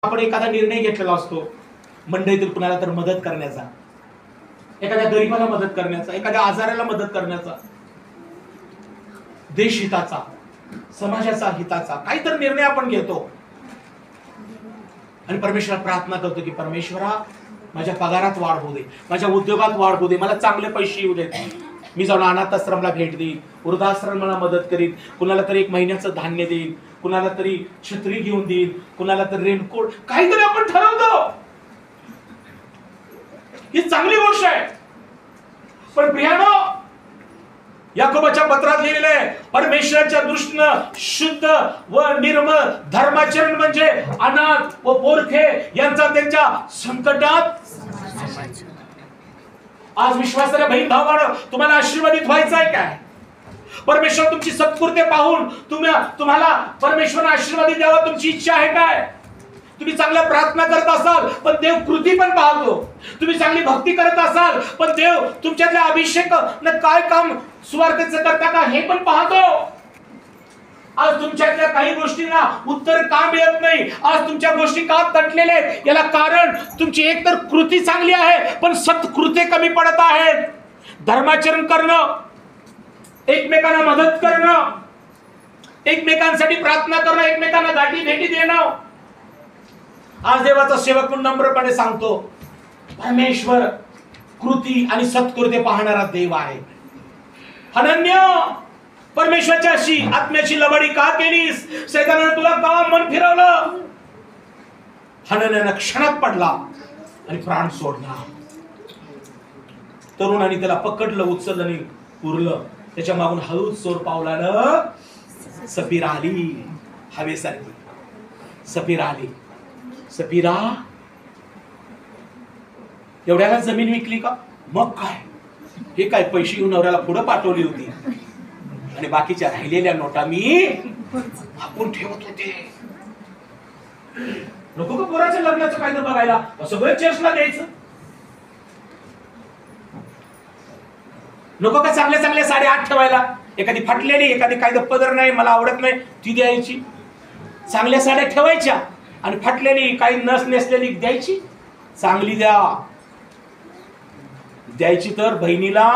आपण एखादा निर्णय घेतलेला असतो, मंडळीतील कुणाला तर मदत करण्याचा, एखाद्या गरीबाला मदत करण्याचा, एखाद्या आजाराला मदत करण्याचा, देश हिताचा, समाजाचा हिताचा काहीतरी निर्णय आपण घेतो आणि परमेश्वराला प्रार्थना करतो की परमेश्वरा माझ्या पगारात वाढ होऊ दे, माझ्या उद्योगात वाढ होऊ दे, मला चांगले पैसे येऊ देत, मी जाऊन अनाथ आश्रमला भेट देईन, वृद्धाश्रमाला मदत करीन, कुणाला तरी 1 महिन्याचं धान्य देईन, कुणाला तरी छत्री घेऊन देईन, कुणाला तरी रेनकोट, काहीतरी आपण ठरवतो. ही चांगली गोष्ट आहे. पण प्रियानो, याकोबाच्या पत्रात लिहिलेलं आहे परमेश्वराच्या दृष्टीनं शुद्ध व निर्मळ धर्माचरण म्हणजे अनाथ व पोरखे यांचा त्यांच्या संकटात. आज विश्वासाने बहीण भावांनो, तुम्हाला आशीर्वादित व्हायचं आहे काय? परमेश्वर तुमची सत्कृत्य पाहून तुम्हाला परमेश्वर आशीर्वादित द्यावा तुमची इच्छा आहे काय? तुम्ही चांगल्या प्रार्थना करत असाल पण देव कृती पण पाहतो. तुम्ही चांगली भक्ती करत असाल पण देव तुमच्यातल्या अभिषेक काय काम सुवार्थेचं करता का हे पण पाहतो. आज तुमच्यातल्या काही गोष्टींना उत्तर का मिळत नाही, आज तुमच्या गोष्टी का तटलेल्या आहेत, याला कारण तुमची एकतर कृती चांगली आहे पण सत्कृत्य कमी पडत आहेत. धर्माचरण करणं, एकमेकांना मदत करणं, एकमेकांसाठी प्रार्थना करणं, एकमेकांना गाठी भेटी देणं. आज देवाचा सेवक म्हणून नम्रपणे सांगतो, परमेश्वर कृती आणि सत्कृत्य पाहणारा देव आहे. अनन्य, परमेश्वराची आत्म्याची लबाडी का केलीस? सैतानाने तुला का मन फिरवलं? हनन्याने क्षणात पडला आणि प्राण सोडला. तरुणाने त्याला पकडलं, उचललं आणि पुरलं. त्याच्या मागून हळूच चोर पावलानं सफीरा आली, हवेसारखी सफीरा आली. सफीरा, एवढ्याला जमीन विकली का? मग काय, हे काय पैसे घेऊन नवऱ्याला पुढे पाठवली होती आणि बाकीच्या राहिलेल्या नोटा मी आपण ठेवत होते. नको का पोराच्या लग्नाचं कायदा बघायला, सगळं चर्चला द्यायचं? नको का चांगल्या चांगल्या साड्या आत ठेवायला? एखादी फाटलेली, एखादी कायदा पदर नाही, मला आवडत नाही, ती द्यायची. चांगल्या साड्या ठेवायच्या आणि फाटलेली काही नस नेसलेली द्यायची. चांगली द्यायची तर बहिणीला,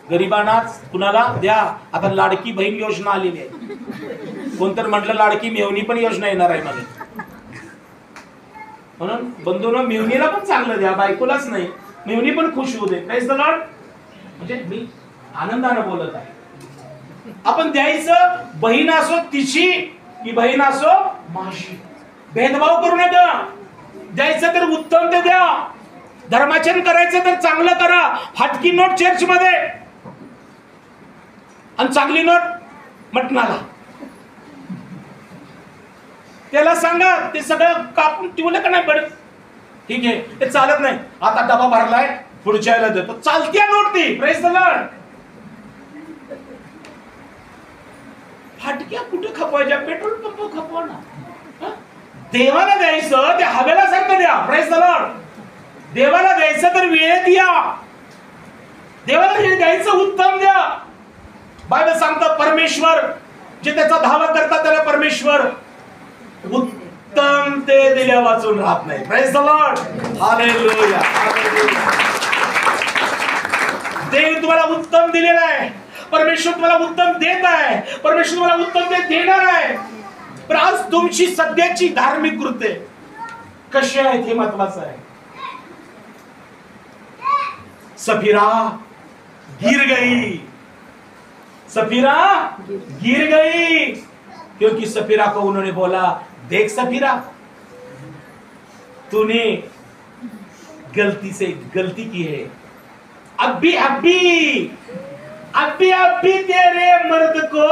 गरीबांनाच, कुणाला द्या. आता लाडकी बहीण योजना आलेली आहे. कोणतरी म्हटलं लाडकी मेवणी पण योजना येणार आहे मध्ये, म्हणून बंधूंनो मेवणीला पण चांगलं द्या, बायकोलाच नाही, मेवणी पण खुश होऊ दे. Praise the Lord. म्हणजे मी आनंदानं बोलत आहे. आपण द्यायचं, बहीण असो तिची की बहीण असो माझी, भेदभाव करू नका. द्यायचं तर उत्तम ते द्या. धर्माचरण करायचं तर चांगलं करा. फाटकी नोट चर्च मध्ये आणि चांगली नोट मटणाला. त्याला सांगा ते सगळं कापून ठेवलं का नाही बरं, ठीक आहे, ते चालत नाही. आता डबा भरलाय, पुढच्या वेळेला देतो. चालत्या नोट ती. Praise the Lord. फाटक्या कुठे खपवायच्या? पेट्रोल पंप खपवा ना. देवाला द्यायचं ते हवेला सारखं द्या. Praise the Lord. देवाला द्यायचं तर वेळेत या. देवाला द्यायचं उत्तम द्या. बायबल सांगतं परमेश्वर जे त्याचा धावा करतात त्याला परमेश्वर उत्तम ते दिल्या वाचून राहत नाही. Praise the Lord. हालेलुया. देव तुम्हाला उत्तम दिलेलं आहे. परमेश्वर तुम्हाला उत्तम देत आहे. परमेश्वर तुम्हाला उत्तम ते देणार आहे. पण आज तुमची सध्याची धार्मिक कृत्ये कशी आहेत हे महत्वाचं आहे. सफीरा गिर गई, सफीरा गिर गई, क्योंकि सफीरा को उन्होंने बोला, देख सफीरा, तूने गलती की है, अभी तेरे मर्द को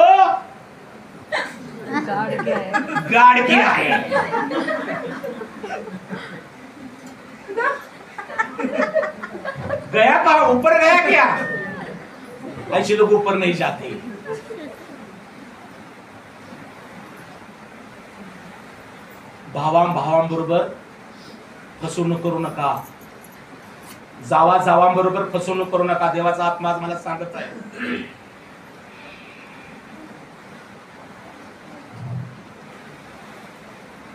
गाड़ किया है. गया कहा? ऊपर गया क्या? ऐसे लोग ऊपर नहीं जाते. भावांबरोबर फसवणूक करू नका. जावांबरोबर फसवणूक करू नका. देवाचा आत्मा आज मला सांगत आहे.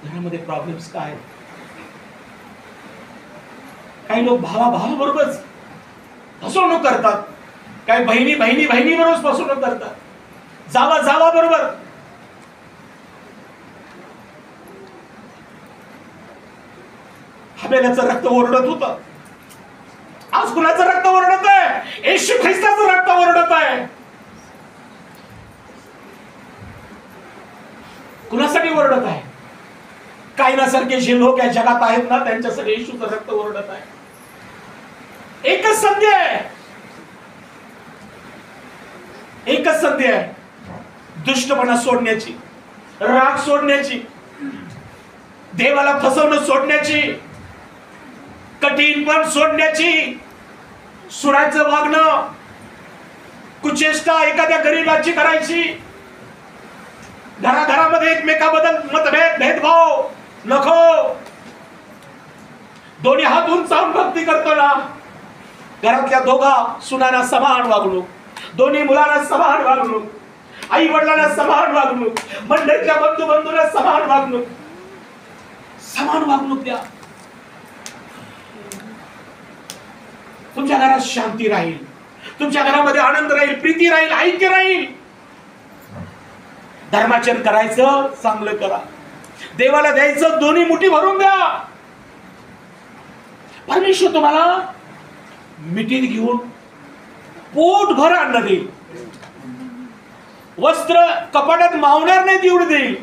घरामध्ये प्रॉब्लेम्स काय? काही लोक भावाबरोबरच फसवणूक करतात, काही बहिणी बरोबर फसवणूक करतात, जावा बरोबर. हबेलाचं रक्त ओरडत होतं, आज कुणाचं रक्त ओरडत आहे? येशू ख्रिस्ताचं रक्त ओरडत आहे. कुणासाठी ओरडत आहे? कायनासारखे जे लोक या जगात आहेत ना, त्यांच्यासाठी येशूचं रक्त ओरडत आहे. एकच संधी आहे, एकच संधी आहे, दुष्टपणा सोडण्याची, राग सोडण्याची, देवाला फसवणं सोडण्याची, कठीणपण सोडण्याची, सुडाचं वागणं, कुचेष्टा एखाद्या गरीबाची करायची, घराघरामध्ये एकमेकाबद्दल मतभेद भेदभाव नको. दोन्ही हात उंचावून भक्ती करतो ना, घरातल्या दोघा सुनांना समान वागणूक, दोन्ही मुलांना समान वागणूक, आई वडिलांना समान वागणूक, मंडळीच्या बंधूंना समान वागणूक, समान वागणूक द्या. तुमच्या घरात शांती राहील, तुमच्या घरामध्ये आनंद राहील, प्रीती राहील, ऐक्य राहील. धर्माचरण करायचं, चांगलं करा, देवाला द्यायचं, दोन्ही मुठी भरून द्या. परमेश्वर तुम्हाला मिठीत घेऊन पोटभर अन्न देईल, वस्त्र कपाटात मावणार नाही तेवढं देईल.